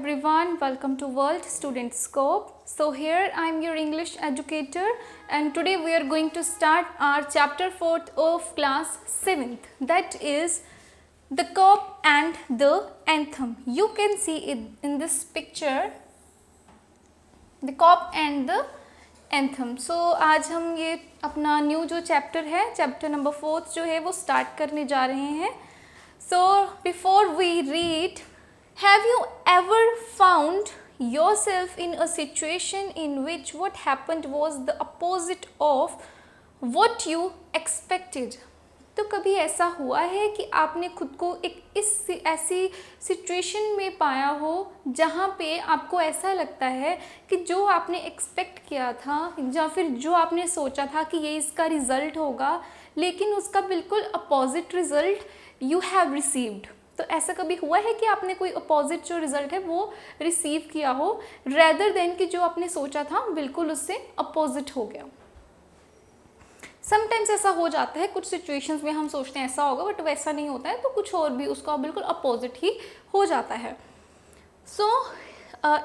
everyone, welcome to World Student Scope. So here I am your English educator and today we are going to start our chapter 4th of class 7th, that is the cop and the anthem. You can see it in this picture, the cop and the anthem. So आज हम ये अपना new जो chapter है, chapter number 4th जो है वो start करने जा रहे हैं. So before we read, have you ever found yourself in a situation in which what happened was the opposite of what you expected? तो कभी ऐसा हुआ है कि आपने खुद को एक ऐसी सिचुएशन में पाया हो जहाँ पे आपको ऐसा लगता है कि जो आपने एक्सपेक्ट किया था या फिर जो आपने सोचा था कि ये इसका रिज़ल्ट होगा, लेकिन उसका बिल्कुल opposite result you have received. तो ऐसा कभी हुआ है कि आपने कोई अपोजिट जो रिज़ल्ट है वो रिसीव किया हो रेदर देन कि जो आपने सोचा था बिल्कुल उससे अपोजिट हो गया. समटाइम्स ऐसा हो जाता है, कुछ सिचुएशंस में हम सोचते हैं ऐसा होगा बट वैसा नहीं होता है, तो कुछ और भी उसका बिल्कुल अपोजिट ही हो जाता है. So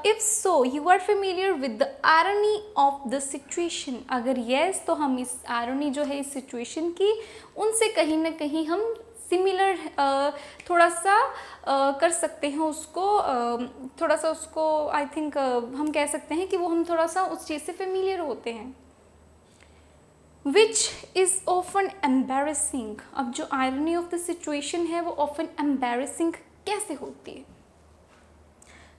if so you are familiar with the irony of the situation. अगर येस तो हम इस आयरनी जो है इस सिचुएशन की उनसे कहीं ना कहीं हम सिमिलर थोड़ा सा कर सकते हैं उसको, थोड़ा सा उसको आई थिंक हम कह सकते हैं कि वो हम थोड़ा सा उस चीज़ से फेमिलियर होते हैं. Which is often embarrassing. अब जो आयरनी ऑफ द सिचुएशन है वो ऑफन एम्बेरसिंग कैसे होती है?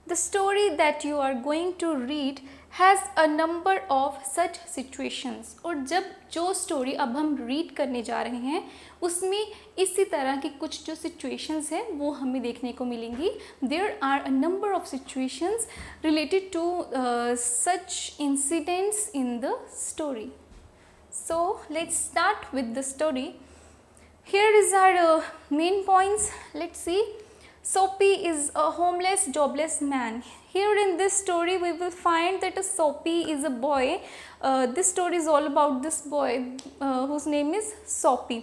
The story that you are going to read has a number of such situations. और जब जो स्टोरी अब हम रीड करने जा रहे हैं उसमें इसी तरह की कुछ जो सिचुएशंस हैं वो हमें देखने को मिलेंगी. There are a number of situations related to such incidents in the story. So let's start with the story. Here is our main points. Let's see. Soapy is a homeless, jobless man. Here in this story we will find that a Soapy is a boy. This story is all about this boy whose name is Soapy.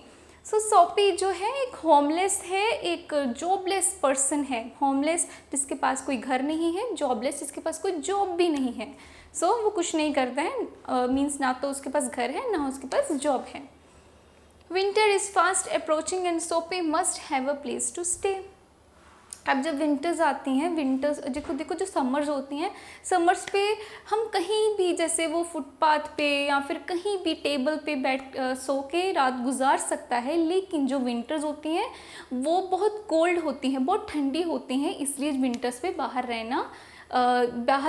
So Soapy जो है एक homeless है, एक jobless person है. Homeless जिसके पास कोई घर नहीं है, जॉबलेस जिसके पास कोई जॉब भी नहीं है. सो वो कुछ नहीं करता है, मीन्स ना तो उसके पास घर है ना उसके पास जॉब है. Winter is fast approaching and Soapy must have a place to stay. अब जब विंटर्स आती हैं, विंटर्स देखो जो समर्स होती हैं, समर्स पे हम कहीं भी जैसे वो फुटपाथ पे या फिर कहीं भी टेबल पे बैठ सो के रात गुजार सकता है. लेकिन जो विंटर्स होती हैं वो बहुत कोल्ड होती हैं, बहुत ठंडी होती हैं, इसलिए विंटर्स पे बाहर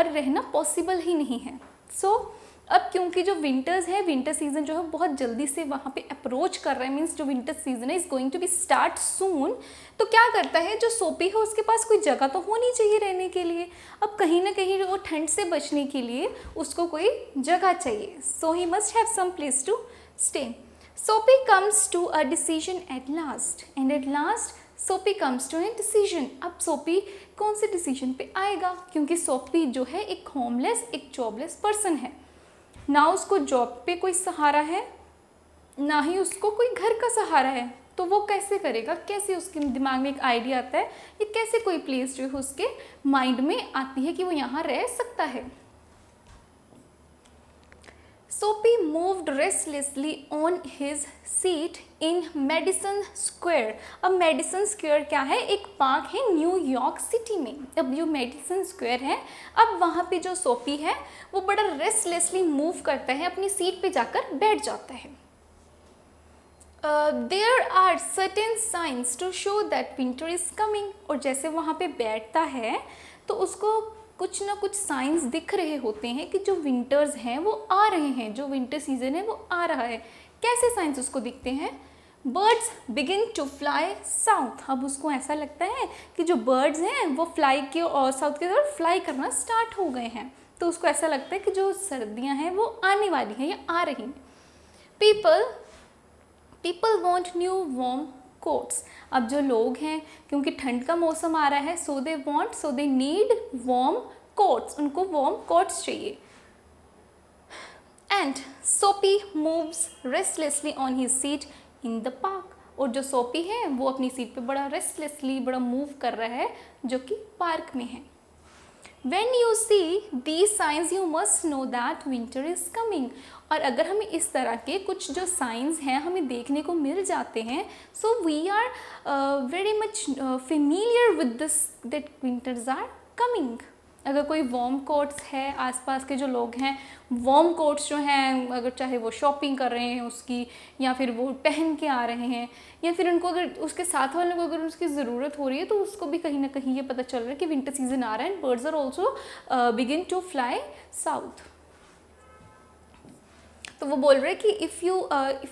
रहना पॉसिबल ही नहीं है. सो अब क्योंकि जो विंटर्स है, विंटर सीज़न जो है बहुत जल्दी से वहाँ पे अप्रोच कर रहा है, मीन्स जो विंटर सीज़न है is going to be start soon. तो क्या करता है, जो सोपी है उसके पास कोई जगह तो होनी चाहिए रहने के लिए. अब कहीं ना कहीं वो ठंड से बचने के लिए उसको कोई जगह चाहिए. So he must have some place to stay. Soapy comes to a decision at last and at last Soapy comes to a decision. अब सोपी कौन से डिसीजन पे आएगा, क्योंकि सोपी जो है एक होमलेस, एक जॉबलेस पर्सन है. ना उसको जॉब पे कोई सहारा है, ना ही उसको कोई घर का सहारा है. तो वो कैसे करेगा, कैसे उसके दिमाग में एक आइडिया आता है, ये कैसे कोई प्लेस जो है उसके माइंड में आती है कि वो यहाँ रह सकता है. सोपी moved restlessly on his seat in Madison Square. अब मेडिसन स्क्वायर क्या है, एक पार्क है न्यूयॉर्क सिटी में. अब जो मेडिसन स्क्वायर है, अब वहाँ पे जो सोपी है वो बड़ा रेस्टलेसली मूव करता है, अपनी सीट पे जाकर बैठ जाता है. There are certain signs to show that winter is coming. और जैसे वहाँ पे बैठता है तो उसको कुछ ना कुछ साइंस दिख रहे होते हैं कि जो विंटर्स हैं वो आ रहे हैं, जो विंटर सीजन है वो आ रहा है. कैसे साइंस उसको दिखते हैं? Birds begin to fly south. अब उसको ऐसा लगता है कि जो बर्ड्स हैं वो फ्लाई के और साउथ की तरफ फ्लाई करना स्टार्ट हो गए हैं. तो उसको ऐसा लगता है कि जो सर्दियां हैं वो आने वाली हैं या आ रही हैं. People want new warm quotes. अब जो लोग हैं, क्योंकि ठंड का मौसम आ रहा है, सो दे नीड वार्म कोट्स. उनको वार्म कोट्स चाहिए. एंड सोपी moves restlessly on his seat in the park. और जो सोपी है वो अपनी सीट पे बड़ा रेस्टलेसली बड़ा मूव कर रहा है जो कि पार्क में है. When you see these signs you must know that winter is coming. और अगर हमें इस तरह के कुछ जो साइंस हैं हमें देखने को मिल जाते हैं, so we are very much familiar with this that winters are coming. अगर कोई वार्म कोट्स है, आसपास के जो लोग हैं वार्म कोट्स जो हैं, अगर चाहे वो शॉपिंग कर रहे हैं उसकी, या फिर वो पहन के आ रहे हैं, या फिर उनको अगर उसके साथ वालों को अगर उसकी ज़रूरत हो रही है, तो उसको भी कहीं ना कहीं ये पता चल रहा है कि विंटर सीजन आ रहा है and birds are also begin to fly south. तो वो बोल रहे हैं कि if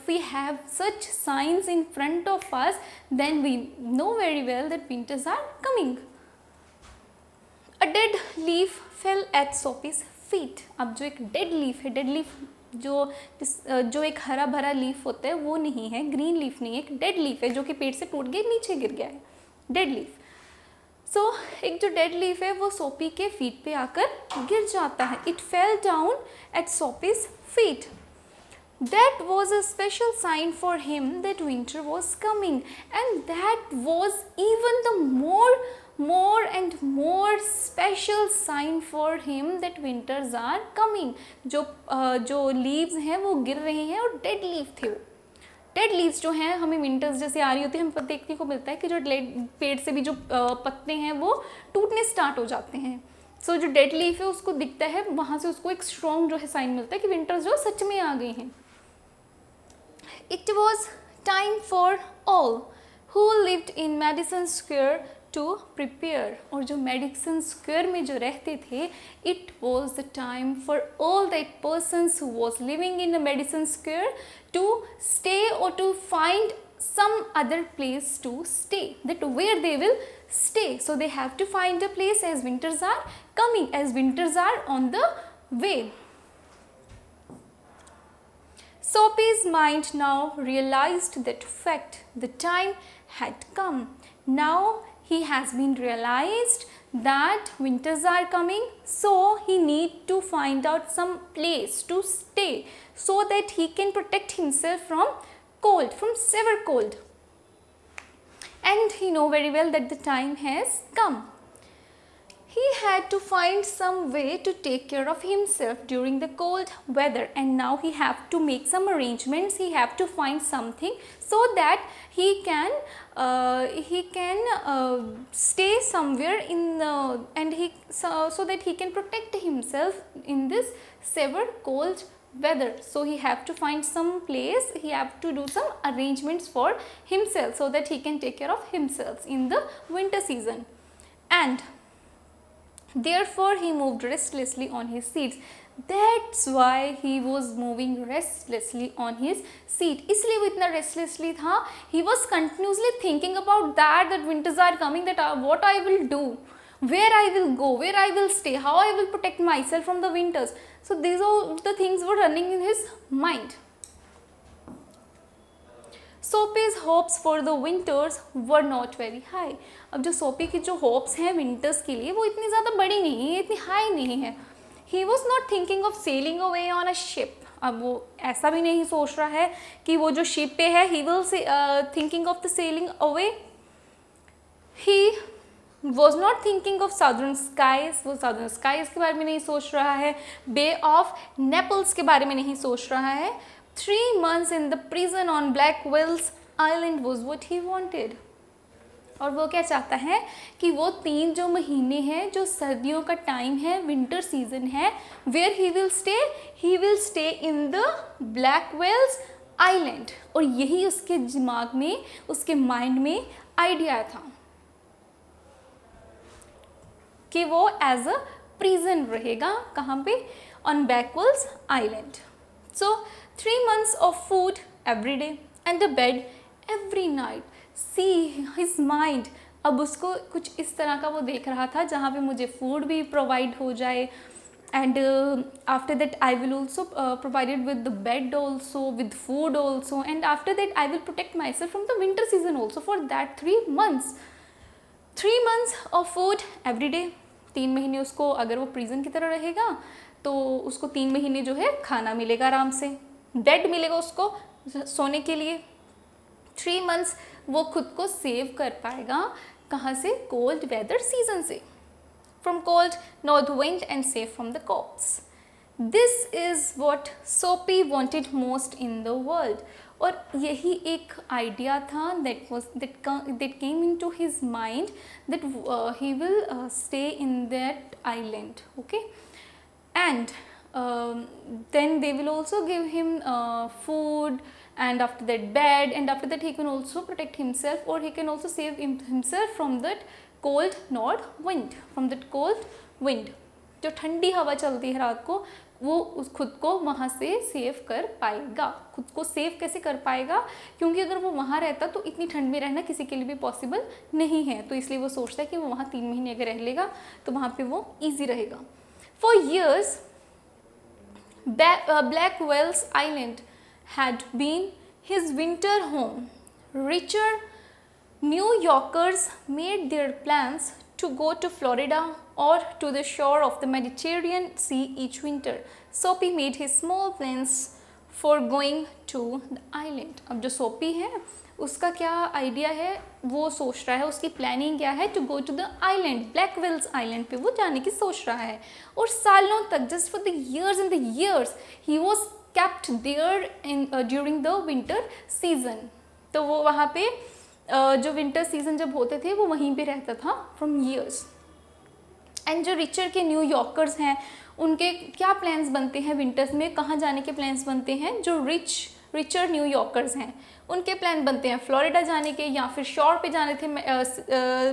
we have such signs in front of us then we know very well that winters are coming. A dead leaf fell at Sophie's feet. अब जो एक dead leaf है, डेड लीफ जो एक हरा भरा लीफ होता है वो नहीं है, ग्रीन लीफ नहीं है, एक डेड लीफ है जो कि पेड़ से टूट के नीचे गिर गया है, डेड लीफ. सो एक जो डेड लीफ है वो सोफी के फीट पे आकर गिर जाता है. It fell down at Soapy's feet. That was a special sign for him that winter was coming, and that was even the more and more special sign for him that winters are coming. जो leaves हैं वो गिर रहे हैं और dead leaf थे वो. Dead leaves जो हैं हमें विंटर्स जैसे आ रही होती है, हमें देखने को मिलता है कि जो पेड़ से भी जो पत्ते हैं वो टूटने स्टार्ट हो जाते हैं. सो जो डेड लीफ है उसको दिखता है, वहाँ से उसको एक स्ट्रॉन्ग जो है साइन मिलता है कि विंटर्स जो सच में आ गई हैं. It was time for all who lived in Madison Square to prepare. और जो Madison Square में जो रहते थे, it was the time for all that persons who was living in the Madison Square to stay or to find some other place to stay, that where they will stay. So they have to find a place as winters are coming, as winters are on the way. Sophie's mind now realized that fact. The time had come. Now he has been realized that winters are coming, so he need to find out some place to stay so that he can protect himself from cold, from severe cold. And he know very well that the time has come. He had to find some way to take care of himself during the cold weather, and now he have to make some arrangements. He have to find something so that he can stay somewhere in and so that he can protect himself in this severe cold weather. So he have to find some place, he have to do some arrangements for himself so that he can take care of himself in the winter season. And therefore he moved restlessly on his seat. That's why he was moving restlessly on his seat. इसलिए वो इतना restlessly था. He was continuously thinking about that winters are coming, that what I will do, where I will go, where I will stay, how I will protect myself from the winters. So these all the things were running in his mind. Sophie's hopes for the winters were not very high. अब जो Sophie की जो hopes हैं winters के लिए वो इतनी ज़्यादा बड़ी नहीं है, इतनी हाई नहीं है. He was not thinking of sailing away on a ship. अब वो ऐसा भी नहीं सोच रहा है कि वो जो शिप पे है he will thinking of the sailing away. He was not thinking of southern skies. वो southern skies के बारे में नहीं सोच रहा है. Bay of Naples के बारे में नहीं सोच रहा है. 3 months in the prison on Blackwell's Island was what he wanted. और वो क्या चाहता है कि वो 3 जो महीने हैं, जो सर्दियों का टाइम है, विंटर सीजन है, where he will stay in the Blackwell's Island. और यही उसके दिमाग में, उसके माइंड में आइडिया था कि वो एज अ प्रिजन रहेगा. कहाँ पे? On Blackwell's Island. So 3 months of food every day and a bed every night. See his mind. अब उसको कुछ इस तरह का वो देख रहा था जहाँ पे मुझे फूड भी प्रोवाइड हो जाए, and after that I will also provided with the bed also, with food also, and after that I will protect myself from the winter season also for that 3 months. 3 months of food every day. 3 महीने उसको, अगर वो prison की तरह रहेगा तो उसको 3 महीने जो है खाना मिलेगा आराम से, बेड मिलेगा उसको सोने के लिए. 3 months वो खुद को सेव कर पाएगा कहाँ से? कोल्ड वेदर सीजन से. from cold north wind and safe from the cops. This is what Soapy wanted most in the world. और यही एक आइडिया था that came into his mind that he will stay in that island. Okay, and then they will also give him food, and after that bed, and after that he can also protect himself, or he can also save himself from that cold north wind, from that cold wind. जो ठंडी हवा चलती है रात को, वो उस खुद को वहाँ से सेव कर पाएगा. खुद को सेव कैसे कर पाएगा? क्योंकि अगर वो वहाँ रहता तो इतनी ठंड में रहना किसी के लिए भी पॉसिबल नहीं है, तो इसलिए वो सोचता है कि वो वहाँ 3 महीने अगर रह लेगा तो वहाँ पे वो ईजी रहेगा. For years Blackwell's Island had been his winter home. Richer New Yorkers made their plans to go to Florida or to the shore of the Mediterranean Sea each winter. Soapy made his small plans for going to the island. अब जो सोपी है उसका क्या idea है, वो सोच रहा है, उसकी प्लानिंग क्या है, to go to the island, Blackwell's Island पे वो जाने की सोच रहा है. और सालों तक, just for the years and the years, he was kept there in during the winter season. तो वो वहाँ पे जो विंटर सीजन जब होते थे वो वहीं पे रहता था फ्रॉम ईयर्स. एंड जो रिचर के न्यूयॉर्कर्स हैं उनके क्या प्लान्स बनते हैं विंटर्स में, कहाँ जाने के प्लान्स बनते हैं? जो रिचर न्यूयॉर्कर्स हैं उनके प्लान बनते हैं फ्लोरिडा जाने के, या फिर शोर पे जाने थे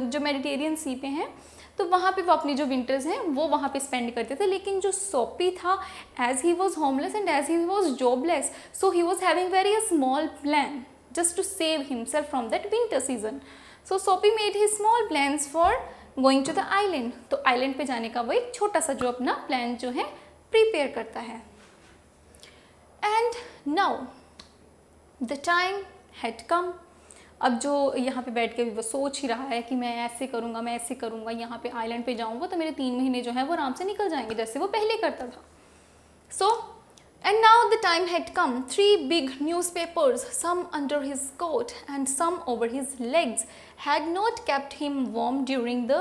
जो मेडिटेरियन सी पे हैं, तो वहाँ पे वो अपनी जो विंटर्स हैं वो वहाँ पे स्पेंड करते थे. लेकिन जो सोपी था, as he was homeless and as he was jobless, so he was having very small plan just to save himself from that winter season. So Soapy made his small plans for going to the island. तो island पे जाने का वो एक छोटा सा जो अपना प्लान जो है प्रिपेयर करता है. And now the time had come. अब जो यहाँ पे बैठ के भी वो सोच ही रहा है कि मैं ऐसे करूँगा, मैं ऐसे करूँगा, यहाँ पे आइलैंड पे जाऊँगा तो मेरे 3 महीने जो है वो आराम से निकल जाएंगे जैसे वो पहले करता था. So and now the time had come. 3 big newspapers, some under his coat and some over his legs, had not kept him warm during the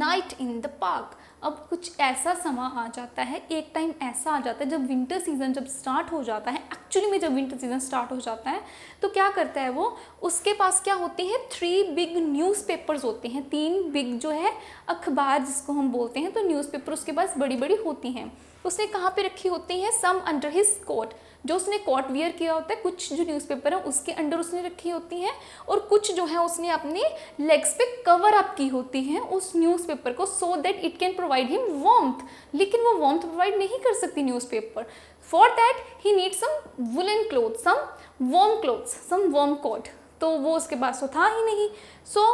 night in the park. अब कुछ ऐसा समा आ जाता है, एक टाइम ऐसा आ जाता है जब विंटर सीजन जब स्टार्ट हो जाता है, एक्चुअली में जब विंटर सीजन स्टार्ट हो जाता है तो क्या करता है वो, उसके पास क्या होती हैं 3 बिग न्यूज़पेपर्स होते हैं. 3 बिग जो है अखबार जिसको हम बोलते हैं, तो न्यूज़पेपर उसके पास बड़ी बड़ी होती हैं. उसने कहाँ पे रखी होती हैं? सम अंडर हिज कोट, जो उसने कोट वियर किया होता है, कुछ जो न्यूज़पेपर है उसके अंडर उसने रखी होती हैं, और कुछ जो है उसने अपने लेग्स पे कवर अप की होती हैं उस न्यूज़पेपर को, so that it can provide him warmth. लेकिन वो वार्मथ प्रोवाइड नहीं कर सकती newspaper. For that he need some woollen cloth, some warm clothes, some warm coat. तो वो उसके पास तो था ही नहीं. So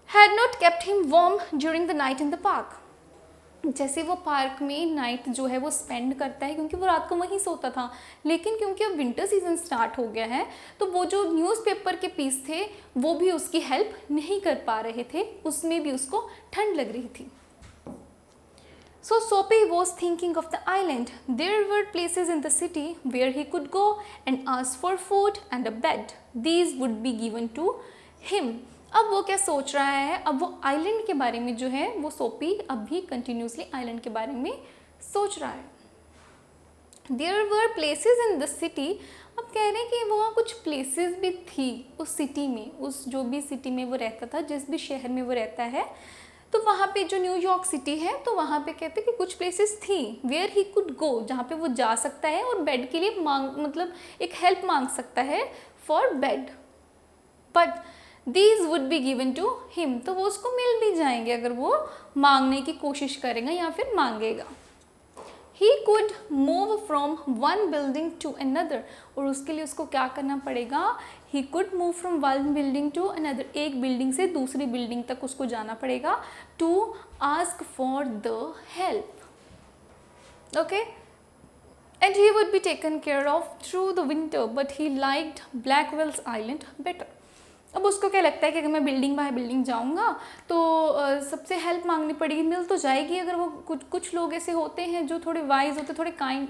had not kept him warm during the night in the park. जैसे वो पार्क में नाइट जो है वो स्पेंड करता है, क्योंकि वो रात को वहीं सोता था, लेकिन क्योंकि अब विंटर सीजन स्टार्ट हो गया है तो वो जो न्यूज़पेपर के पीस थे वो भी उसकी हेल्प नहीं कर पा रहे थे, उसमें भी उसको ठंड लग रही थी. So Soapy was thinking of the island. There were places in the city where he could go and ask for food and a bed. These would be given to him. अब वो क्या सोच रहा है, अब वो आइलैंड के बारे में जो है वो सोपी अब भी कंटिन्यूसली आइलैंड के बारे में सोच रहा है. There were places in the city. अब कह रहे हैं कि वहाँ कुछ प्लेसेस भी थी उस सिटी में, उस जो भी सिटी में वो रहता था, जिस भी शहर में वो रहता है, तो वहाँ पे जो न्यूयॉर्क सिटी है तो वहाँ पे कहते हैं कि कुछ प्लेसेस थी वेयर ही कुड गो, जहाँ पे वो जा सकता है और बेड के लिए मतलब एक हेल्प मांग सकता है for bed. But These would be given to him. तो वो उसको मिल भी जाएंगे अगर वो मांगने की कोशिश करेगा या फिर मांगेगा. He could move from one building to another. और उसके लिए उसको क्या करना पड़ेगा? He could move from one building to another. एक बिल्डिंग से दूसरी बिल्डिंग तक उसको जाना पड़ेगा to ask for the help. Okay? And he would be taken care of through the winter, but he liked Blackwell's Island better. अब उसको क्या लगता है कि अगर मैं बिल्डिंग बाय बिल्डिंग जाऊंगा तो सबसे हेल्प मांगनी पड़ेगी, मिल तो जाएगी. अगर वो कुछ लोग ऐसे होते हैं जो थोड़े वाइज होते, थोड़े काइंड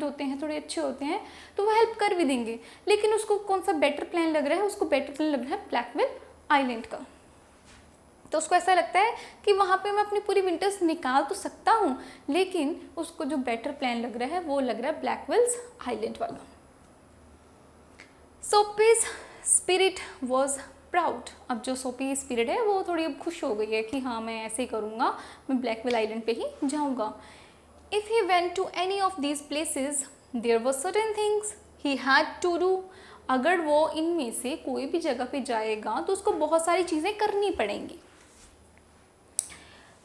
होते हैं, थोड़े अच्छे होते हैं, तो वो हेल्प कर भी देंगे. लेकिन उसको कौन सा बेटर प्लान लग रहा है? उसको बेटर प्लान लग रहा है ब्लैकवेल आइलैंड का. तो उसको ऐसा लगता है कि वहाँ पे मैं अपनी पूरी विंटर्स निकाल तो सकता हूँ, लेकिन उसको जो बेटर प्लान लग रहा है वो लग रहा है ब्लैकवेल्स आइलैंड वाला। सोपीज स्पिरिट वॉज प्राउड। अब जो सोपी स्पिरिट है वो थोड़ी अब खुश हो गई है कि हाँ मैं ऐसे ही करूँगा, मैं ब्लैकवेल आइलैंड पे ही जाऊँगा। If he went to any of these places there was certain things he had to do. अगर वो इनमें से कोई भी जगह पे जाएगा तो उसको बहुत सारी चीज़ें करनी पड़ेंगी।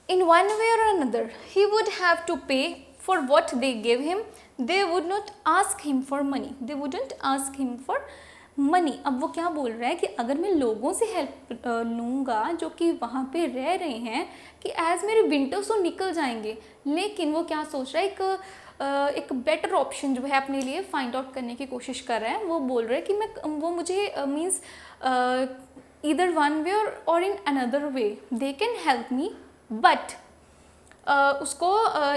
In one way or another, he would have to pay for what they gave him. They would not ask him for money. They wouldn't ask him for money. अब वो क्या बोल रहा है कि अगर मैं लोगों से हेल्प लूँगा जो कि वहाँ पे रह रहे हैं कि एज मेरे विंटर्स तो निकल जाएंगे, लेकिन वो क्या सोच रहा है, एक बेटर ऑप्शन जो है अपने लिए फाइंड आउट करने की कोशिश कर रहा है। वो बोल रहा है कि वो मुझे मीन्स ईदर वन वे और in another way they can help me, but उसको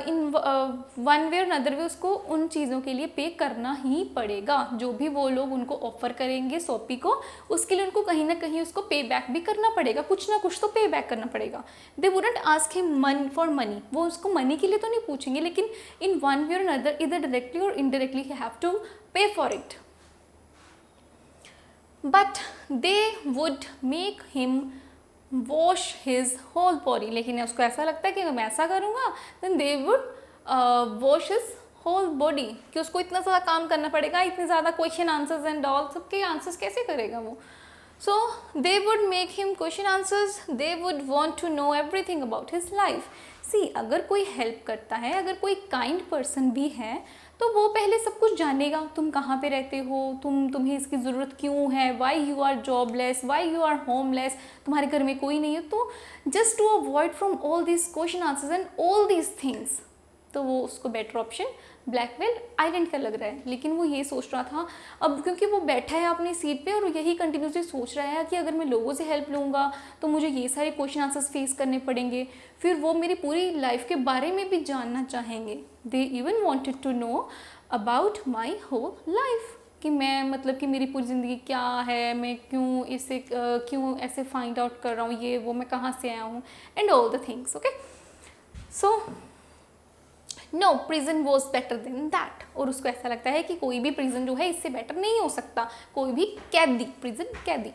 इन वन वे और अनदर वे उसको उन चीज़ों के लिए पे करना ही पड़ेगा। जो भी वो लोग उनको ऑफर करेंगे सोपी को, उसके लिए उनको कहीं ना कहीं उसको पे बैक भी करना पड़ेगा, कुछ ना कुछ तो पे बैक करना पड़ेगा। They wouldn't ask him money for money, वो उसको मनी के लिए तो नहीं पूछेंगे, लेकिन इन वन वे और अनदर इधर डायरेक्टली और indirectly he have to pay for it. But they would make him wash his whole body. लेकिन उसको ऐसा लगता है कि अगर मैं ऐसा करूँगा then they would wash his whole body, कि उसको इतना ज़्यादा काम करना पड़ेगा, इतने ज़्यादा क्वेश्चन आंसर्स एंड ऑल, सबके आंसर्स कैसे करेगा वो। So they would make him question answers, they would want to know everything about his life. See अगर कोई हेल्प करता है, अगर कोई काइंड पर्सन भी है, तो वो पहले सब कुछ जानेगा, तुम कहाँ पे रहते हो, तुम्हें इसकी ज़रूरत क्यों है, why you are jobless, why you are homeless, तुम्हारे घर में कोई नहीं है। तो just to avoid from all this question answers and all these things, तो वो उसको बेटर ऑप्शन ब्लैकवेल आइलैंड का लग रहा है। लेकिन वो ये सोच रहा था अब, क्योंकि वो बैठा है अपनी सीट पे और यही कंटिन्यूसली सोच रहा है कि अगर मैं लोगों से हेल्प लूँगा तो मुझे ये सारे क्वेश्चन आंसर्स फेस करने पड़ेंगे, फिर वो मेरी पूरी लाइफ के बारे में भी जानना चाहेंगे। They even wanted to know about my whole life, कि मैं मतलब कि मेरी पूरी ज़िंदगी क्या है, मैं क्यों ऐसे फाइंड आउट कर रहा हूँ, ये वो मैं कहाँ से आया हूँ and all the things. Okay, so no prison was better than that. और उसको ऐसा लगता है कि कोई भी प्रिजन जो है इससे बेटर नहीं हो सकता, कोई भी कैदी, प्रिजन कैदी।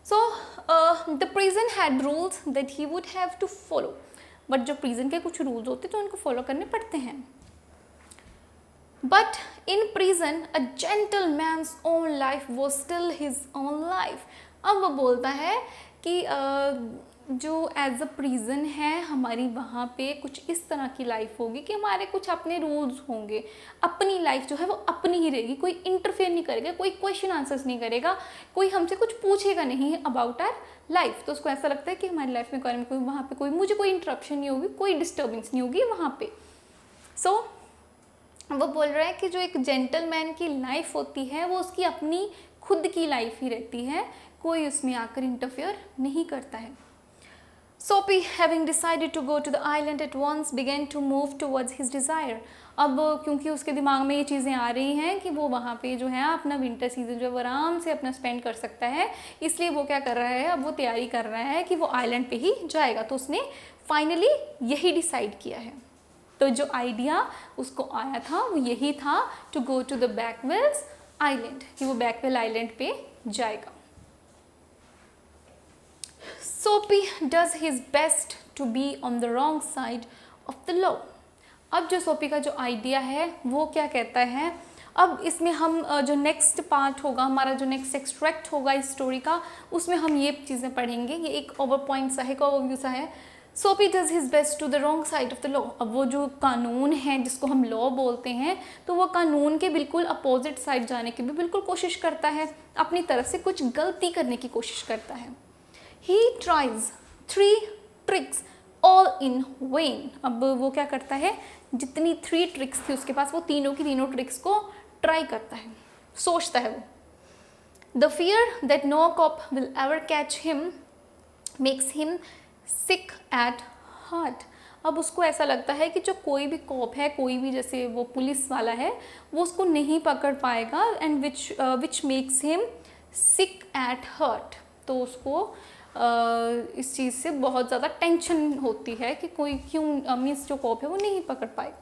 So the prison had rules that he would have to follow. But जो प्रिजन के कुछ रूल्स होते हैं तो उनको फॉलो करने पड़ते हैं। But in prison a gentleman's own life was still his own life. अब वो बोलता है कि जो एज अ प्रिजन है हमारी, वहाँ पे कुछ इस तरह की लाइफ होगी कि हमारे कुछ अपने रूल्स होंगे, अपनी लाइफ जो है वो अपनी ही रहेगी, कोई इंटरफेयर नहीं करेगा, कोई क्वेश्चन आंसर्स नहीं करेगा, कोई हमसे कुछ पूछेगा नहीं अबाउट आर लाइफ। तो उसको ऐसा लगता है कि हमारी लाइफ में कोई वहाँ पे कोई मुझे कोई इंटरप्शन नहीं होगी, कोई डिस्टर्बेंस नहीं होगी वहाँ पे। सो वो बोल रहा है कि जो एक जेंटलमैन की लाइफ होती है वो उसकी अपनी खुद की लाइफ ही रहती है, कोई उसमें आकर इंटरफेयर नहीं करता है। Soapy, having decided to go to the island at once, began to move towards his desire. अब क्योंकि उसके दिमाग में ये चीज़ें आ रही हैं कि वो वहाँ पे जो है अपना विंटर सीजन जो है वो आराम से अपना स्पेंड कर सकता है, इसलिए वो क्या कर रहा है, अब वो तैयारी कर रहा है कि वो आइलैंड पे ही जाएगा। तो उसने फाइनली यही डिसाइड किया है। तो जो आइडिया उसको आया था वो यही था, to go to the Blackwell's Island, कि वो बैकवेल आइलैंड पे जाएगा। Soapy does his best to be on the wrong side of the law. अब जो सोपी का जो आइडिया है वो क्या कहता है, अब इसमें हम जो नेक्स्ट पार्ट होगा, हमारा जो नेक्स्ट एक्सट्रैक्ट होगा इस स्टोरी का, उसमें हम ये चीज़ें पढ़ेंगे। ये एक ओवर पॉइंट सा है, ओवरव्यू सा है। Soapy does his best to the wrong side of the law. अब वो जो कानून है जिसको हम लॉ बोलते हैं, तो वो कानून के बिल्कुल अपोजिट साइड जाने की भी बिल्कुल कोशिश करता है, अपनी तरफ से कुछ गलती करने की कोशिश करता है। He tries 3 tricks all in vain. अब वो क्या करता है, जितनी 3 ट्रिक्स थी उसके पास वो तीनों की तीनों ट्रिक्स को ट्राई करता है, सोचता है वो। The fear that no cop will ever catch him makes him sick at heart. अब उसको ऐसा लगता है कि जो कोई भी कॉप है, कोई भी जैसे वो पुलिस वाला है, वो उसको नहीं पकड़ पाएगा, and which makes him sick at heart. तो उसको इस चीज़ से बहुत ज़्यादा टेंशन होती है कि कोई क्यों मीन्स जो कॉप है वो नहीं पकड़ पाए,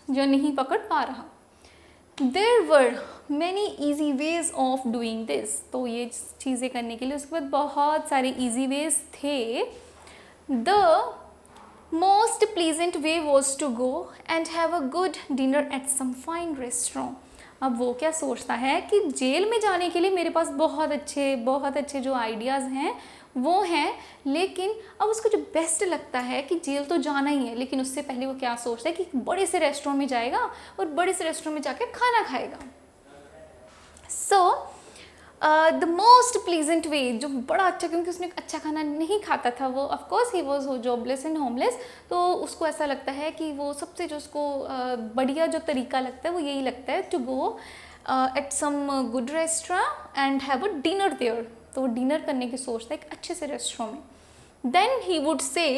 जो नहीं पकड़ पा रहा। There were many easy ways of doing this, तो ये चीज़ें करने के लिए उसके बाद बहुत सारे easy ways थे। The most pleasant way was to go and have a good dinner at some fine restaurant. अब वो क्या सोचता है कि जेल में जाने के लिए मेरे पास बहुत अच्छे जो आइडियाज़ हैं वो हैं, लेकिन अब उसको जो बेस्ट लगता है कि जेल तो जाना ही है, लेकिन उससे पहले वो क्या सोचता है कि बड़े से रेस्टोरेंट में जाएगा और बड़े से रेस्टोरेंट में जाके खाना खाएगा। सो द मोस्ट प्लीजेंट वे, जो बड़ा अच्छा, क्योंकि उसने अच्छा खाना नहीं खाता था, वो of course he was jobless and homeless, तो उसको ऐसा लगता है कि वो सबसे जो उसको बढ़िया जो तरीका लगता है वो यही लगता है to go at some good restaurant and have a dinner there. तो वो डिनर करने की सोचता है एक अच्छे से रेस्टोरेंट में। Then he would say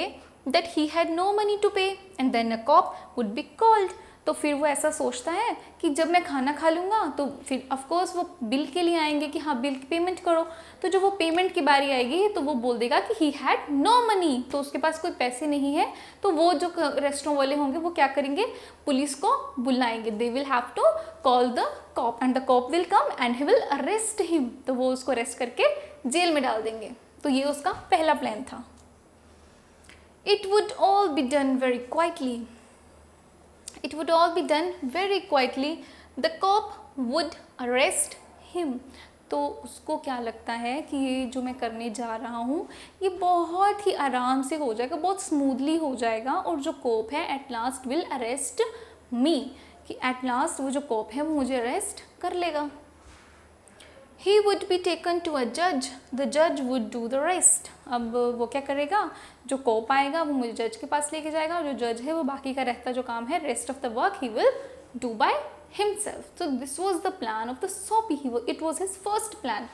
that he had no money to pay and then a cop would be called. तो फिर वो ऐसा सोचता है कि जब मैं खाना खा लूँगा तो फिर ऑफकोर्स वो बिल के लिए आएंगे कि हाँ बिल की पेमेंट करो। तो जब वो पेमेंट की बारी आएगी तो वो बोल देगा कि ही हैड नो मनी, तो उसके पास कोई पैसे नहीं है। तो वो जो रेस्टोरेंट वाले होंगे वो क्या करेंगे, पुलिस को बुलाएंगे। They will have to call the cop and the cop will come and he will arrest him. तो वो उसको अरेस्ट करके जेल में डाल देंगे। तो ये उसका पहला प्लान था। It would all be done very quietly. It would all be done very quietly. The cop would arrest him. तो उसको क्या लगता है कि ये जो मैं करने जा रहा हूँ ये बहुत ही आराम से हो जाएगा, बहुत स्मूथली हो जाएगा, और जो कोप है एट लास्ट विल अरेस्ट मी, कि एट लास्ट वो जो कोप है वो मुझे अरेस्ट कर लेगा। He would be taken to a judge. The judge would do the rest. अब वो क्या करेगा, जो कोप आएगा वो मुझे जज के पास लेके जाएगा, और जो जज है वो बाकी का रहता जो काम है, rest of the work he will do by himself. So this was the plan of the Soapy. It was his first plan.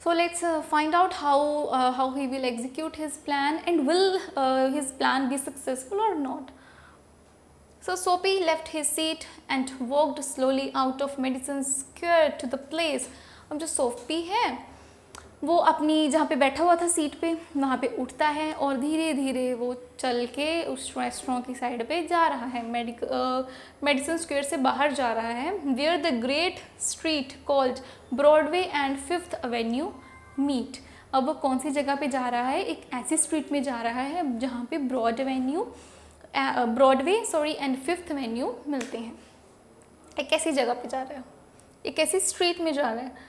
So let's find out how he will execute his plan, and will his plan be successful or not. So Soapy left his seat and walked slowly out of Madison Square to the place. अब जो सोपी है वो अपनी जहाँ पे बैठा हुआ था सीट पे वहाँ पे उठता है और धीरे धीरे वो चल के उस रेस्टोरेंट की साइड पे जा रहा है, मेडिसन स्क्वायर से बाहर जा रहा है। Where the great street called Broadway and Fifth Avenue meet. अब वो कौन सी जगह पे जा रहा है, एक ऐसी स्ट्रीट में जा रहा है जहाँ पे ब्रॉडवे एंड फिफ्थ एवेन्यू मिलते हैं। एक ऐसी जगह पे जा रहा है, एक ऐसी स्ट्रीट में जा रहा है।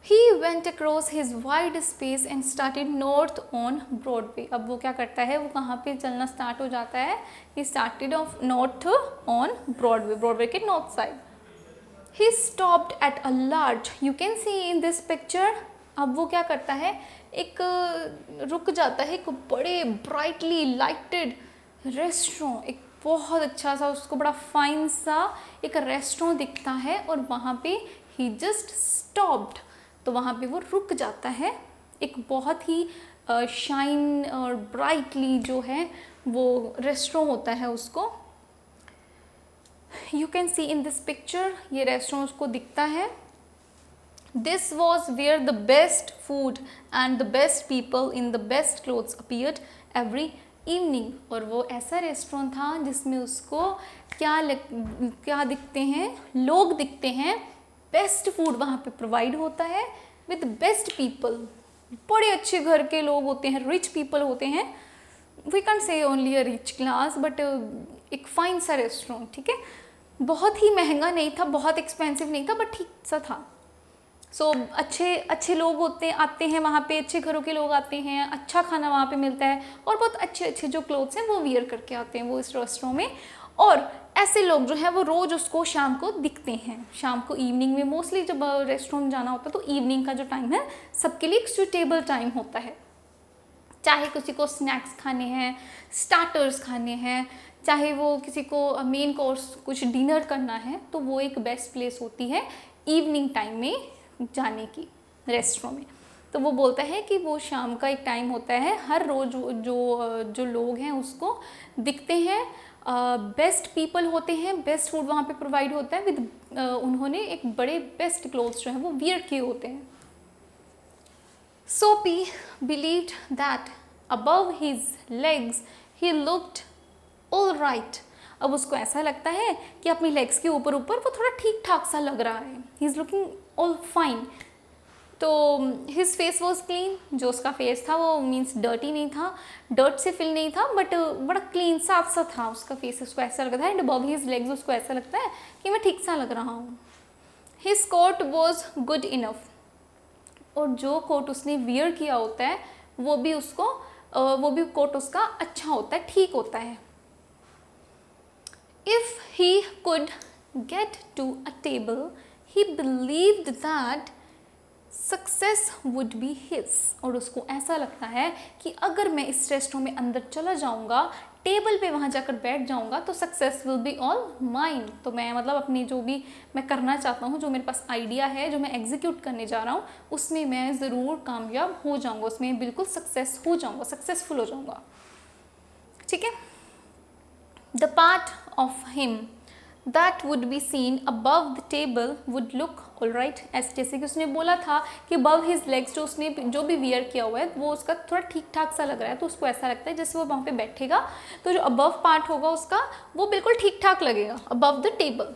He went across his wide space and started north on Broadway. अब वो क्या करता है, वो कहाँ पे चलना स्टार्ट हो जाता है, he started off north on Broadway, Broadway के north side. He stopped at a large, you can see in this picture. अब वो क्या करता है, एक रुक जाता है एक बड़े ब्राइटली लाइटेड रेस्टोरेंट, एक बहुत अच्छा सा, उसको बड़ा फाइन सा एक रेस्टोरेंट दिखता है, और वहाँ पे he just stopped, तो वहाँ पे वो रुक जाता है। एक बहुत ही शाइन और ब्राइटली जो है वो रेस्टोरेंट होता है उसको, you can see in this picture, ये रेस्टोरेंट उसको दिखता है। This was where the best food and the best people in the best clothes appeared every evening. और वो ऐसा रेस्टोरेंट था जिसमें उसको क्या दिखते हैं, लोग दिखते हैं, बेस्ट फूड वहाँ पे प्रोवाइड होता है विद बेस्ट पीपल, बड़े अच्छे घर के लोग होते हैं, रिच पीपल होते हैं, we can say only a rich class, but एक फाइन सा रेस्टोरेंट, ठीक है, बहुत ही महंगा नहीं था, बहुत एक्सपेंसिव नहीं था, बट ठीक सा था। सो अच्छे लोग आते हैं वहाँ पे, अच्छे घरों के लोग आते हैं, अच्छा खाना वहाँ पे मिलता है, और बहुत अच्छे जो क्लोथ्स हैं वो वियर करके आते हैं वो इस रेस्टोरेंट में। और ऐसे लोग जो है वो रोज़ उसको शाम को दिखते हैं, शाम को इवनिंग में, मोस्टली जब रेस्टोरेंट जाना होता है तो इवनिंग का जो टाइम है सबके लिए एक सूटेबल टाइम होता है, चाहे किसी को स्नैक्स खाने हैं, स्टार्टर्स खाने हैं, चाहे वो किसी को मेन कोर्स कुछ डिनर करना है, तो वो एक बेस्ट प्लेस होती है इवनिंग टाइम में जाने की रेस्टोरेंट में। तो वो बोलता है कि वो शाम का एक टाइम होता है, हर रोज़ जो लोग हैं उसको दिखते हैं, बेस्ट पीपल होते हैं, बेस्ट फूड वहाँ पे प्रोवाइड होता है विद उन्होंने एक बड़े बेस्ट क्लोथ्स जो हैं वो वियर किए होते हैं. सोपी believed that above his legs he looked all right. अब उसको ऐसा लगता है कि अपनी लेग्स के ऊपर ऊपर वो थोड़ा ठीक ठाक सा लग रहा है. He is looking all fine. तो हिज फेस वॉज क्लीन. जो उसका फेस था वो मीन्स डर्टी नहीं था, डर्ट से फिल नहीं था, बट बड़ा क्लीन साफ सा था उसका फेस. उसको ऐसा लगता है एंड अबव हिज लेग्स उसको ऐसा लगता है कि मैं ठीक सा लग रहा हूँ. His coat was good enough. और जो कोट उसने वियर किया होता है वो भी कोट उसका अच्छा होता है, ठीक होता है. If he could get to a table, he believed that success would be his. और उसको ऐसा लगता है कि अगर मैं इस रेस्टोरेंट में अंदर चला जाऊंगा, टेबल पे वहाँ जाकर बैठ जाऊंगा तो success will be all mine. तो मैं मतलब अपनी जो भी मैं करना चाहता हूँ, जो मेरे पास आइडिया है, जो मैं एग्जीक्यूट करने जा रहा हूँ, उसमें मैं ज़रूर कामयाब हो जाऊँगा, उसमें बिल्कुल सक्सेस हो जाऊँगा, सक्सेसफुल हो जाऊँगा. ठीक है. The part of him that would be seen above the table would look all right. ऐसे जैसे कि उसने बोला था कि above his legs जो उसने जो भी वियर किया हुआ है वो उसका थोड़ा ठीक ठाक सा लग रहा है. तो उसको ऐसा लगता है जैसे वो वहाँ पे बैठेगा तो जो above part होगा उसका वो बिल्कुल ठीक ठाक लगेगा above the table.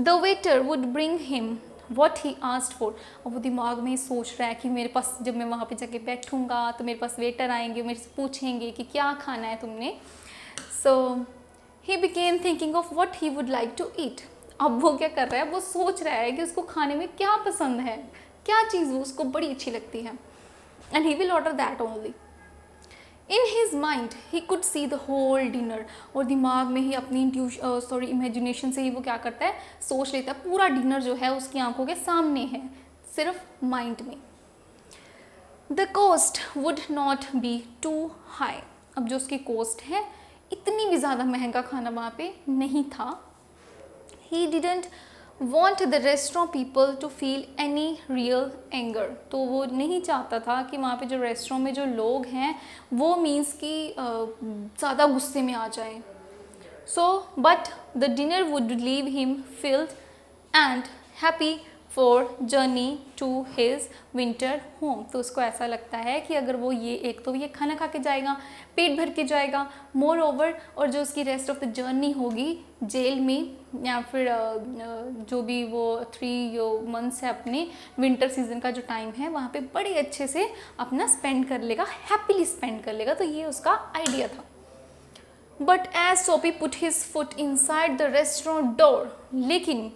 The waiter would bring him what he asked for. और वो दिमाग में सोच रहा है कि मेरे पास जब मैं वहाँ पे जाके बैठूंगा तो मेरे पास वेटर आएंगे, मेरे से पूछेंगे कि क्या खाना है तुमने. So he began thinking of what he would like to eat. अब वो क्या कर रहा है, वो सोच रहा है कि उसको खाने में क्या पसंद है, क्या चीज़ वो उसको बड़ी अच्छी लगती है. And he will order that only. In his mind he could see the whole dinner. और दिमाग में ही अपनी इमेजिनेशन से ही वो क्या करता है, सोच लेता है पूरा डिनर जो है उसकी आंखों के सामने है, सिर्फ माइंड में. The cost would not be too high. अब जो उसकी कॉस्ट है इतनी भी ज़्यादा महंगा खाना वहाँ पे नहीं था. He didn't want the restaurant people to feel any real anger. तो वो नहीं चाहता था कि वहाँ पे जो रेस्टोरेंट में जो लोग हैं वो मीन्स कि ज़्यादा गुस्से में आ जाए. So but the dinner would leave him filled and happy for journey to his winter home. तो उसको ऐसा लगता है कि अगर वो एक तो ये खाना खा के जाएगा, पेट भर के जाएगा, मोर ओवर और जो उसकी रेस्ट ऑफ द जर्नी होगी जेल में या फिर जो भी वो 3 months है अपने विंटर सीजन का जो टाइम है वहाँ पे बड़े अच्छे से अपना स्पेंड कर लेगा, हैप्पीली स्पेंड कर लेगा. तो ये उसका आइडिया था. बट एज सोपी put his foot inside the restaurant door. लेकिन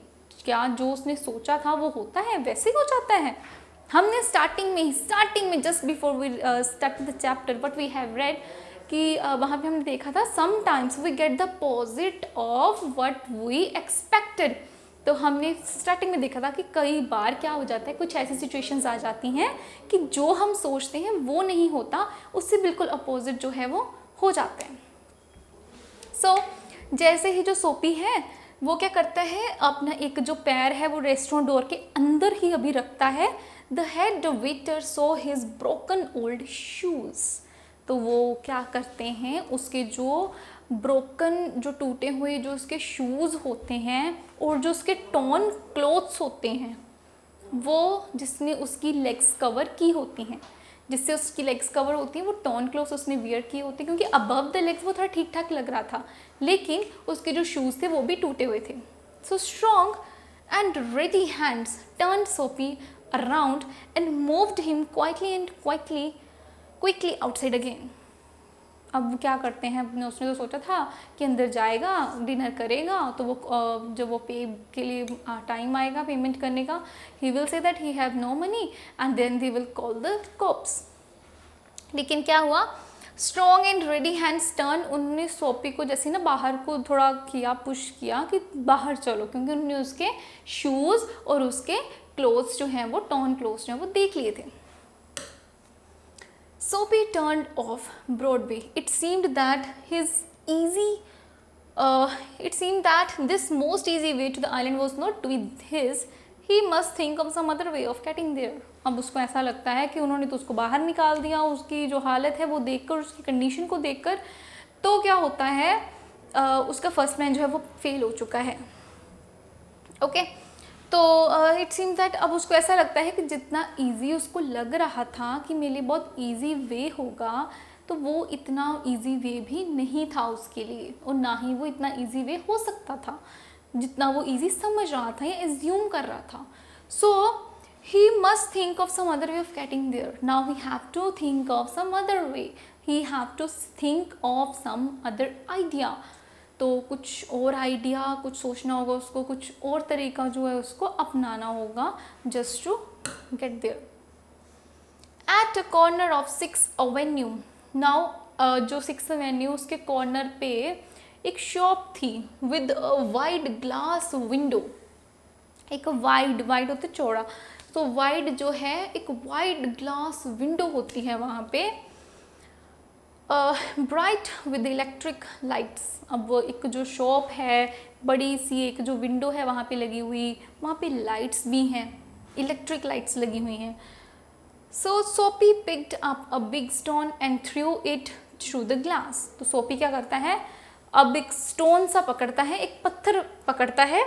क्या जो उसने सोचा था वो होता है, वैसे ही हो जाता है. हमने स्टार्टिंग में just before we start the chapter what we have read कि वहाँ पे हमने देखा था sometimes we get the opposite of what we expected. तो हमने स्टार्टिंग में देखा था कि कई बार क्या हो जाता है, कुछ ऐसी सिचुएशंस आ जाती हैं कि जो हम सोचते हैं वो नहीं होता, उससे बिल्कुल अपोजिट जो है वो हो जाते हैं. सो जैसे ही जो सोपी है वो क्या करता है, अपना एक जो पैर है वो रेस्टोरेंट डोर के अंदर ही अभी रखता है. The head waiter so his broken old shoes. तो वो क्या करते हैं, उसके जो ब्रोकन जो टूटे हुए जो उसके शूज़ होते हैं और जो उसके टॉर्न क्लोथ्स होते हैं वो जिसने उसकी लेग्स कवर की होती हैं, जिससे उसकी लेग्स कवर होती हैं वो टॉर्न क्लोथ्स उसने वियर किए होते हैं क्योंकि अबव द लेग्स वो थोड़ा ठीक ठाक लग रहा था लेकिन उसके जो शूज़ थे वो भी टूटे हुए थे. So strong and ready hands turned Soapy around and moved him quickly outside again. अब क्या करते हैं, उसने तो सोचा था कि अंदर जाएगा, डिनर करेगा, तो वो जब वो पे के लिए टाइम आएगा पेमेंट करने का, he will say that he have no money and then they will call the cops. लेकिन क्या हुआ, strong and ready hands turn, उन्होंने सोपी को जैसे ना बाहर को थोड़ा किया, पुश किया कि बाहर चलो, क्योंकि उन्होंने उसके शूज़ और उसके क्लोथ्स जो हैं वो टॉर्न क्लोथ्स जो हैं वो देख लिए थे. Soapy turned off Broadway. It seemed that this most easy way to the island was not with his. He must think of some other way of getting there. अब उसको ऐसा लगता है कि उन्होंने तो उसको बाहर निकाल दिया, उसकी जो हालत है वो देखकर, उसकी कंडीशन को देखकर, तो क्या होता है, उसका फर्स्ट प्लान जो है वो फेल हो चुका है। ओके तो इट सीम्स दैट अब उसको ऐसा लगता है कि जितना ईजी उसको लग रहा था कि मेरे लिए बहुत ईजी वे होगा, तो वो इतना ईजी वे भी नहीं था उसके लिए, और ना ही वो इतना ईजी वे हो सकता था जितना वो ईजी समझ रहा था या एज्यूम कर रहा था। So he must think of some other way of getting there. Now we have to think of some other way, he have to think of some other idea. तो कुछ और आइडिया, कुछ सोचना होगा उसको, कुछ और तरीका जो है उसको अपनाना होगा just to get there. At a corner of 6th Avenue, now जो 6th Avenue उसके कॉर्नर पे एक शॉप थी with a wide glass window. एक वाइड होते चौड़ा, तो वाइड जो है एक वाइड ग्लास विंडो होती है वहाँ पे, ब्राइट विद इलेक्ट्रिक लाइट्स। अब वो एक जो शॉप है बड़ी सी, एक जो विंडो है वहाँ पे लगी हुई, वहाँ पे लाइट्स भी हैं, इलेक्ट्रिक लाइट्स लगी हुई हैं। सो सोपी picked up a big stone and through it through the glass. तो सोपी क्या करता है, अब एक स्टोन सा पकड़ता है, एक पत्थर पकड़ता है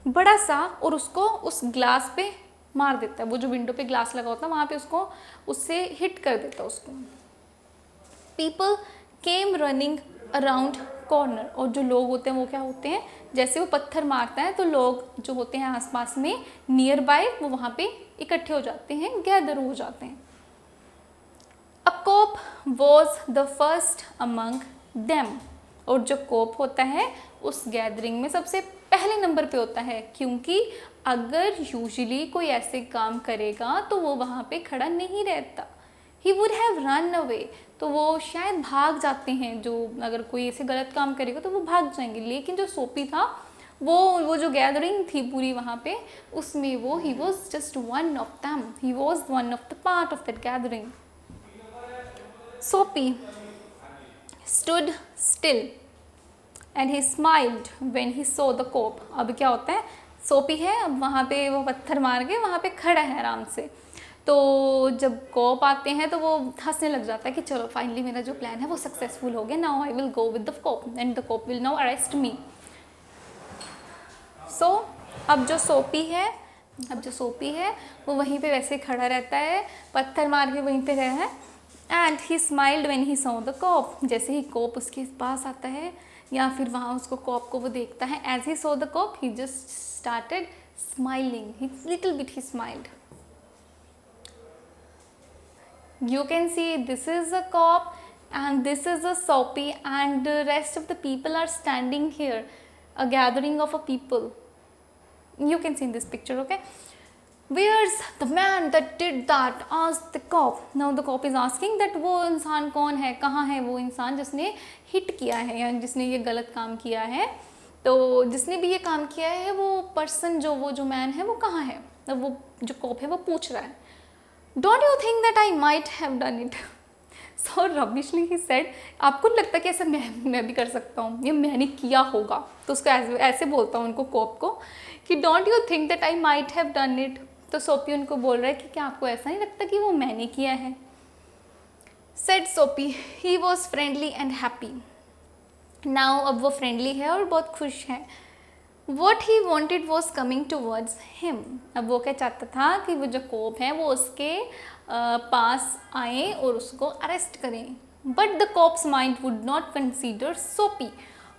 बड़ा सा, और उसको उस ग्लास पे मार देता है। वो जो विंडो पे ग्लास लगा होता है वहाँ पे उसको उससे हिट कर देता है उसको। People came running around corner, और जो लोग होते हैं वो क्या होते हैं, जैसे वो पत्थर मारता है तो लोग जो होते हैं आसपास में नियर बाय वो वहाँ पे इकट्ठे हो जाते हैं, गैदर हो जाते हैं। A cop was the first among them, और जो कोप होता है उस गैदरिंग में सबसे पहले नंबर पे होता है, क्योंकि अगर यूजुअली कोई ऐसे काम करेगा तो वो वहाँ पे खड़ा नहीं रहता। ही वुड हैव रन अवे, तो वो शायद भाग जाते हैं, जो अगर कोई ऐसे गलत काम करेगा तो वो भाग जाएंगे। लेकिन जो सोपी था वो जो गैदरिंग थी पूरी वहाँ पे, उसमें वो he was just one of them, he was one of the part of that gathering. सोपी stood still and he smiled when he saw the cope। अब क्या होता है, सोपी है, अब वहाँ पे वो पत्थर मार के वहाँ पे खड़ा है आराम से, तो जब कोप आते हैं तो वो हंसने लग जाता है कि चलो फाइनली मेरा जो प्लान है वो सक्सेसफुल हो गया, now I will go with the cop and the cop will now arrest me. So अब जो सोपी है वो वहीं पे वैसे खड़ा रहता है, पत्थर मार के वहीं पे रहा है। And he smiled when he saw the cop, जैसे ही कोप उसके पास आता है या फिर वहाँ उसको कोप को वो देखता है, as he saw the cop he just started smiling, he little bit he smiled. You can see this is a cop and this is a soapy and the rest of the people are standing here, a gathering of a people. You can see in this picture, okay? Where's the man that did that? Asked the cop. Now the cop is asking that वो इंसान कौन है, कहाँ है वो इंसान जिसने hit किया है या जिसने ये गलत काम किया है। तो जिसने भी ये काम किया है वो पर्सन जो मैन है वो कहाँ है, वो जो कॉप है वो पूछ रहा है। Don't you think that I might have done it? So rubbishly he said, आपको लगता है कि ऐसा मैं भी कर सकता हूँ, ये मैंने किया होगा। तो उसको ऐसे बोलता हूँ उनको कोप को कि Don't you think that I might have done it? तो सोपी उनको बोल रहा है कि क्या आपको ऐसा नहीं लगता कि वो मैंने किया है। Said सोपी, he was friendly and happy. Now अब वो फ्रेंडली है और बहुत खुश है। What he wanted was coming towards him। अब वो क्या चाहता था कि वो जो कोप है वो उसके पास आए और उसको अरेस्ट करें। But the cop's mind would not consider सोपी।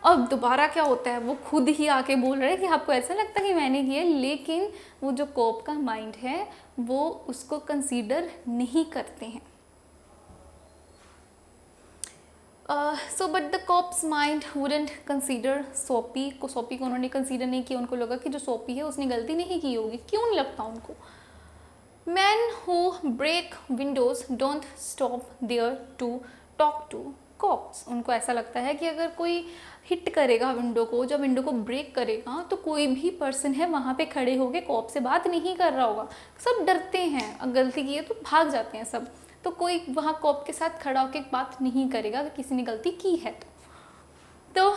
अब दोबारा क्या होता है, वो खुद ही आके बोल रहा है कि आपको ऐसा लगता है कि मैंने किया, लेकिन वो जो कोप का माइंड है वो उसको कंसीडर नहीं करते हैं। So but the cops mind wouldn't consider Soapy को उन्होंने कंसीडर नहीं किया। उनको लगा कि जो सोपी है उसने गलती नहीं की होगी, क्यों नहीं लगता उनको। Man who break windows don't stop there to talk to cops. उनको ऐसा लगता है कि अगर कोई हिट करेगा विंडो को, जब विंडो को ब्रेक करेगा तो कोई भी पर्सन है वहाँ पे खड़े होके कॉप से बात नहीं कर रहा होगा। सब डरते हैं, अगर गलती की है तो भाग जाते हैं सब, तो कोई वहाँ कॉप के साथ खड़ा होकर बात नहीं करेगा अगर किसी ने गलती की है तो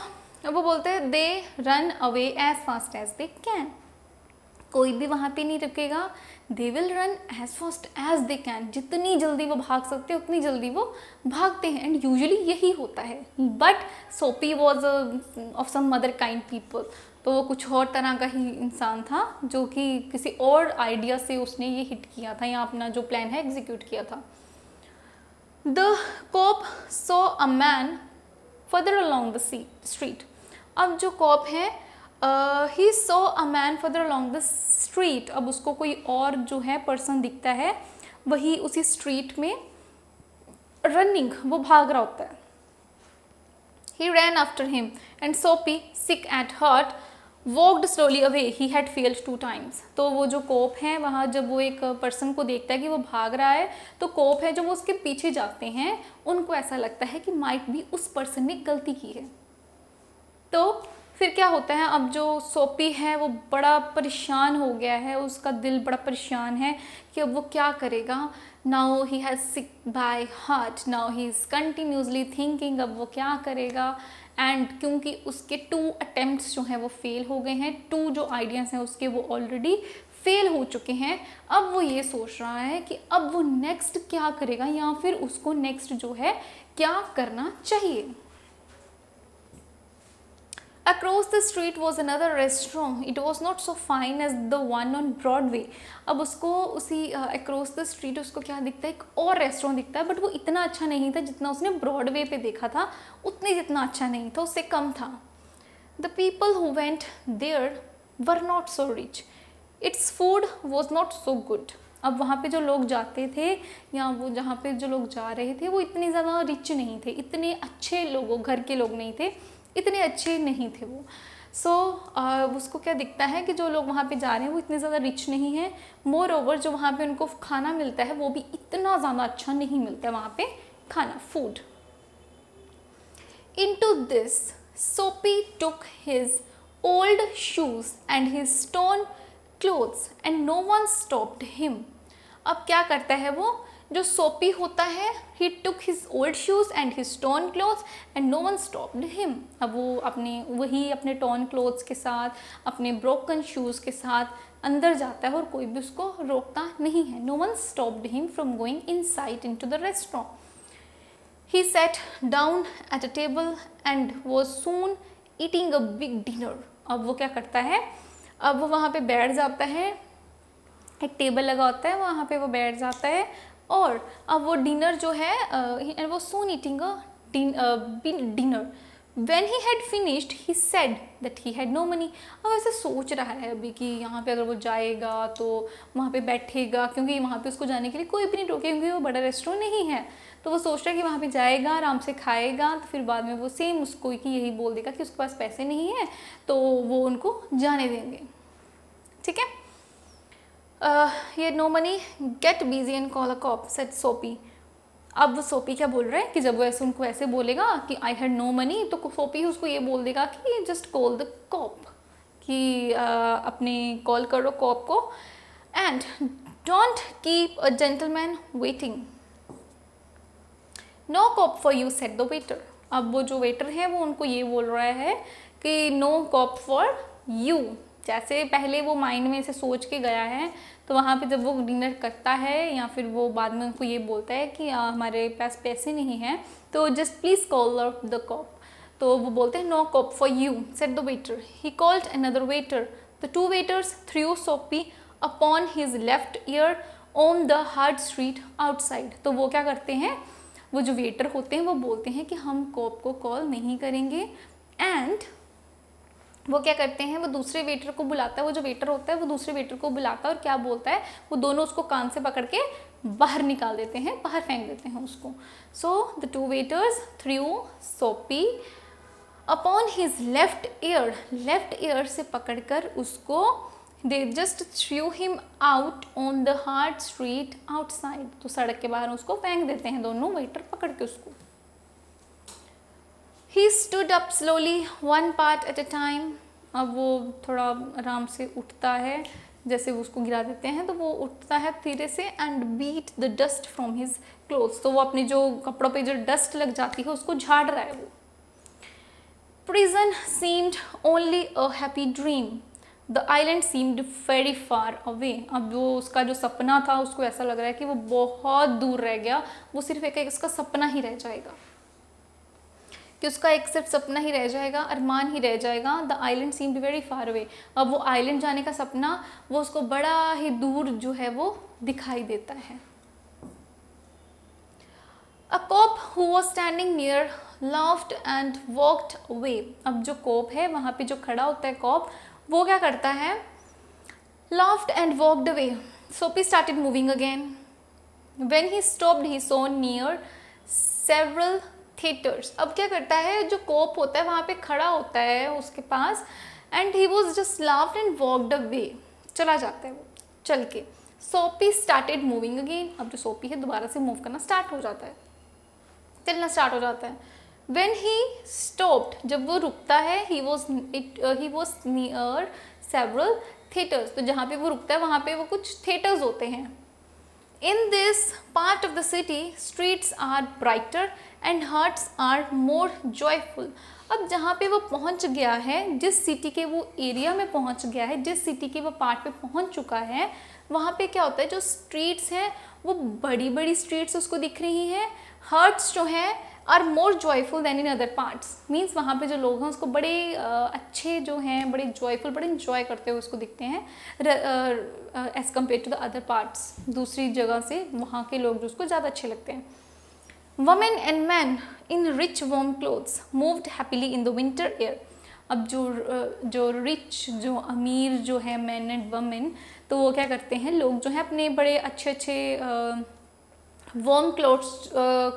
वो बोलते हैं they run away as fast as they can. कोई भी वहाँ पे नहीं रुकेगा। They will run as fast as they can, जितनी जल्दी वो भाग सकते हैं उतनी जल्दी वो भागते हैं, एंड यूजुअली यही होता है। But Soapy was of some other kind people, तो वो कुछ और तरह का ही इंसान था जो कि किसी और आइडिया से उसने ये हिट किया था या अपना जो प्लान है एग्जीक्यूट किया था। The cop saw a man further along the street. अब जो कॉप है he saw a man further along the street, अब उसको कोई और जो है पर्सन दिखता है वही उसी स्ट्रीट में रनिंग, वो भाग रहा होता है। He ran after him and Soapy, sick at heart, walked slowly away. He had failed 2 times. तो वो जो कोप है वहाँ जब वो एक पर्सन को देखता है कि वो भाग रहा है, तो कोप है जो वो उसके पीछे जाते हैं, उनको ऐसा लगता है कि माइट भी उस पर्सन ने गलती की है। तो फिर क्या होता है, अब जो सोपी है वो बड़ा परेशान हो गया है, उसका दिल बड़ा परेशान है कि अब वो क्या करेगा। Now he has sick by heart, now he is continuously thinking अब वो क्या करेगा। एंड क्योंकि उसके 2 अटेम्प्ट्स जो हैं वो फेल हो गए हैं, 2 जो आइडियाज़ हैं उसके वो ऑलरेडी फेल हो चुके हैं, अब वो ये सोच रहा है कि अब वो नेक्स्ट क्या करेगा या फिर उसको नेक्स्ट जो है क्या करना चाहिए। Across the street was another restaurant. It was not so fine as the one on Broadway. अब उसको उसी across the street उसको क्या दिखता है, एक और रेस्टोरेंट दिखता है, बट वो इतना अच्छा नहीं था जितना उसने ब्रॉडवे पे देखा था, उतनी जितना अच्छा नहीं था, उससे कम था। The people who went there were not so rich. Its food was not so good. अब वहाँ पे जो लोग जाते थे या वो जहाँ पे जो लोग जा रहे थे वो इतने ज़्यादा रिच नहीं थे, इतने अच्छे लोगों घर के लोग नहीं थे, इतने अच्छे नहीं थे वो। सो उसको क्या दिखता है कि जो लोग वहाँ पे जा रहे हैं वो इतने ज़्यादा रिच नहीं है, मोर ओवर जो वहाँ पे उनको खाना मिलता है वो भी इतना ज़्यादा अच्छा नहीं मिलता है वहाँ पे खाना, food. Into this Soapy took his old shoes and his स्टोन clothes and no one stopped him. अब क्या करता है वो, जो सोपी होता है, he took his old shoes and his torn clothes and no one stopped him. अब वो अपने टॉर्न क्लोथ्स के साथ, अपने ब्रोकन शूज़ के साथ अंदर जाता है और कोई भी उसको रोकता नहीं है। No one stopped him from going inside into the restaurant. He set down at a table and was soon eating a big dinner. अब वो क्या करता है, अब वो वहाँ पे बैठ जाता है, एक टेबल लगा होता है वहाँ पे वो बैठ जाता है, और अब वो डिनर जो है वो soon eating a dinner. When he had finished, he said that he had no money. अब ऐसे सोच रहा है अभी कि यहाँ पे अगर वो जाएगा तो वहाँ पे बैठेगा, क्योंकि वहाँ पे उसको जाने के लिए कोई भी नहीं रोके, क्योंकि वो बड़ा रेस्टोरेंट नहीं है। तो वो सोच रहा है कि वहाँ पे जाएगा, आराम से खाएगा, तो फिर बाद में वो सेम उसको कि यही बोल देगा कि उसके पास पैसे नहीं है, तो वो उनको जाने देंगे। ठीक है। ये no money, get busy and call a cop, said Soapy. अब वो सोपी क्या बोल रहे हैं कि जब वो ऐसे उनको ऐसे बोलेगा कि आई हैड नो मनी, तो सोपी उसको ये बोल देगा कि जस्ट कॉल द कॉप, कि अपने कॉल करो कॉप को, and don't keep a gentleman waiting. No cop for you, said the waiter. अब वो जो वेटर है वो उनको ये बोल रहा है कि नो कॉप फॉर यू। जैसे पहले वो माइंड में ऐसे सोच के गया है, तो वहाँ पे जब वो डिनर करता है या फिर वो बाद में उनको ये बोलता है कि हमारे पास पैसे नहीं हैं, तो just please call the cop. तो वो बोलते हैं no cop for you, said the waiter. He called another waiter. The 2 waiters threw Soapy upon his left ear on the hard street outside. तो वो क्या करते हैं, वो जो वेटर होते हैं वो बोलते हैं कि हम कॉप को कॉल नहीं करेंगे, एंड वो क्या करते हैं, वो दूसरे वेटर को बुलाता है, वो जो वेटर होता है वो दूसरे वेटर को बुलाता है और क्या बोलता है, वो दोनों उसको कान से पकड़ के बाहर निकाल देते हैं, बाहर फेंक देते हैं उसको। So the 2 waiters threw Soapy upon his left year से पकड़कर उसको, they just through him out on the hard street outside. तो सड़क के बाहर उसको फेंक देते हैं दोनों वेटर पकड़ के उसको। He stood up slowly, one part at a time. अब वो थोड़ा आराम से उठता है, जैसे वो उसको गिरा देते हैं तो वो उठता है धीरे से, and beat the dust from his clothes. तो वो अपने जो कपड़ों पे जो डस्ट लग जाती है उसको झाड़ रहा है वो। Prison seemed only a happy dream. The island seemed very far away. अब जो उसका जो सपना था उसको ऐसा लग रहा है कि वो बहुत दूर रह गया, वो सिर्फ एक उसका सपना ही रह जाएगा, कि उसका एक सिर्फ सपना ही रह जाएगा, अरमान ही रह जाएगा। The island seemed very far away. अब वो आइलैंड जाने का सपना वो उसको बड़ा ही दूर जो है वो दिखाई देता है। A cop who was standing near laughed and walked away। अब जो कॉप है वहाँ पे जो खड़ा होता है कॉप, वो क्या करता है, laughed and walked away। Soapy started moving again। When he stopped he saw near several theaters। अब क्या करता है, जो कॉप होता है वहाँ पे खड़ा होता है उसके पास, and he was just laughed and walked away। चला जाता है वो चल के। Soapy started moving again। अब जो सोपी है दोबारा से मूव करना स्टार्ट हो जाता है, चलना स्टार्ट हो जाता है। When he stopped, जब वो रुकता है, he was near several theaters। तो जहाँ पे वो रुकता है वहाँ पे वो कुछ theaters होते हैं। In this part of the city, streets are brighter and hearts are more joyful। अब जहाँ पे वो पहुँच गया है, जिस सिटी के वो एरिया में पहुँच गया है, जिस सिटी के वो पार्ट पे पहुँच चुका है, वहाँ पे क्या होता है, जो स्ट्रीट्स हैं वो बड़ी बड़ी स्ट्रीट्स उसको दिख रही हैं। हर्ट्स जो हैं are more joyful than in other parts. Means वहाँ पे जो लोग हैं उसको बड़े अच्छे जो हैं, बड़े जॉयफुल, बड़े इंजॉय करते हुए उसको दिखते हैं as compare to the other parts. दूसरी जगह से वहाँ के लोग जो उसको ज़्यादा अच्छे लगते हैं। Women and man in rich warm clothes moved happily in the winter air. अब जो रिच, जो अमीर जो है मैन एंड वमेन, तो वो क्या करते हैं, लोग जो हैं अपने बड़े अच्छे अच्छे वार्म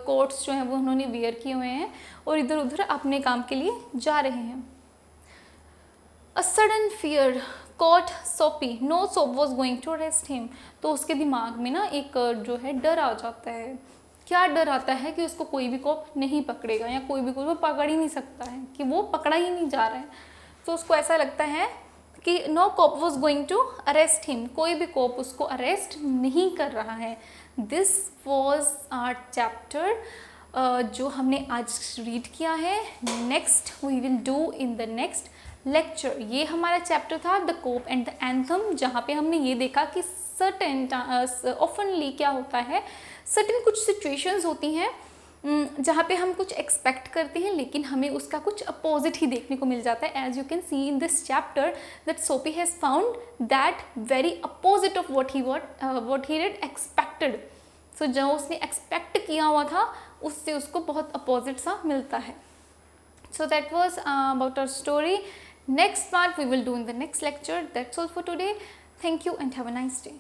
कोट्स जो हैं वो उन्होंने वियर किए हुए हैं और इधर उधर अपने काम के लिए जा रहे हैं। A sudden fear caught Soapy, no cop was going to arrest him. तो उसके दिमाग में ना एक जो है डर आ जाता है। क्या डर आता है कि उसको कोई भी कोप नहीं पकड़ेगा, या कोई भी कोप वो पकड़ ही नहीं सकता है, कि वो पकड़ा ही नहीं जा रहा है। तो उसको ऐसा लगता है कि no cop was going to arrest him, कोई भी कोप उसको अरेस्ट नहीं कर रहा है। दिस वॉज आवर चैप्टर जो हमने आज रीड किया है। Next we will do in the next lecture. ये हमारा चैप्टर था the cop and the anthem, जहाँ पे हमने ये देखा कि सर्टेन ऑफनली क्या होता है, सर्टेन कुछ सिचुएशंस होती हैं जहाँ पे हम कुछ एक्सपेक्ट करते हैं लेकिन हमें उसका कुछ अपोजिट ही देखने को मिल जाता है। As you can see in this chapter that Soapy has found that very opposite of what he had expected. So जो उसने एक्सपेक्ट किया हुआ था उससे उसको बहुत अपोजिट सा मिलता है। So that was about our story. Next part we will do in the next lecture. That's all for today. Thank you and have a nice day.